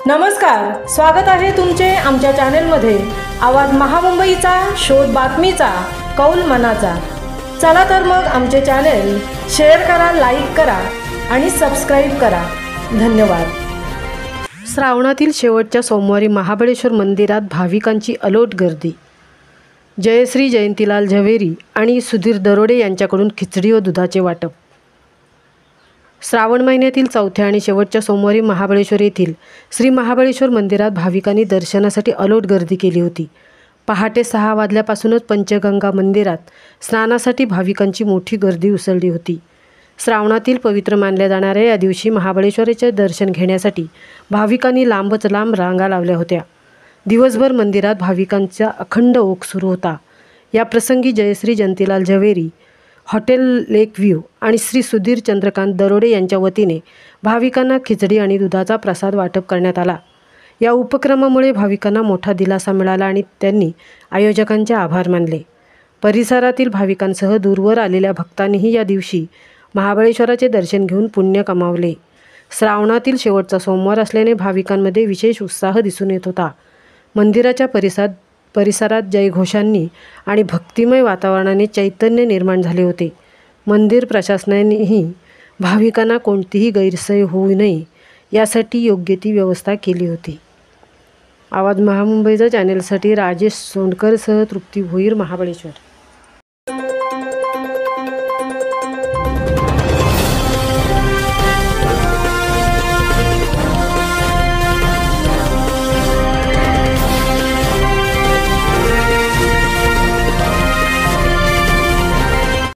नमस्कार, स्वागत आहे तुमचे आमच्या चॅनेलमध्ये। आवाज महामुंबईचा, शोध बातमीचा, कौल मनाचा। चला तर मग आमचे चॅनेल शेअर करा, लाईक करा आणि सबस्क्राईब करा। धन्यवाद। श्रावणातील शेवटच्या सोमवारी महाबळेश्वर मंदिरात भाविकांची अलोट गर्दी। जयश्री जयंतीलाल झवेरी आणि सुधीर दरोडे यांच्याकडून खिचडी व दुधाचे वाटप। श्रावण महिन्यातील चौथ्या आणि शेवटच्या सोमवारी महाबळेश्वर येथील श्री महाबळेश्वर मंदिरात भाविकांनी दर्शनासाठी अलोट गर्दी केली होती। पहाटे 6 वाजल्यापासूनच पंचगंगा मंदिरात स्नानासाठी भाविकांची मोठी गर्दी उसळली होती। श्रावणातील पवित्र मानल्या जाणाऱ्या या दिवशी महाबळेश्वराचे दर्शन घेण्यासाठी भाविकांनी लांबच लांब रांगा लावल्या होत्या। दिवसभर मंदिरात भाविकांचा अखंड ओघ सुरू होता। या प्रसंगी जयश्री जयंतीलाल झवेरी, हॉटेल लेक व्ह्यू आणि श्री सुधीर चंद्रकांत दरोडे यांच्या वतीने भाविकांना खिचडी आणि दुधाचा प्रसाद वाटप करण्यात आला। या उपक्रमामुळे भाविकांना मोठा दिलासा मिळाला आणि त्यांनी आयोजकांचे आभार मानले। परिसरातील भाविकांसह दूरवर आलेल्या भक्तांनीही या दिवशी महाबळेश्वराचे दर्शन घेऊन पुण्य कमावले। श्रावणातील शेवटचा सोमवार असल्याने भाविकांमध्ये विशेष उत्साह दिसून येत होता। मंदिराच्या परिसरात जयघोषांनी आणि भक्तिमय वातावरणाने चैतन्य निर्माण झाले होते। मंदिर प्रशासनानेही भाविकांना कोणतीही गैरसोय होऊ नये यासाठी योग्य ती व्यवस्था केली होती। आवाज महामुंबईचा चॅनेलसाठी राजेश सोंडकरसह तृप्ती भोईर, महाबळेश्वर।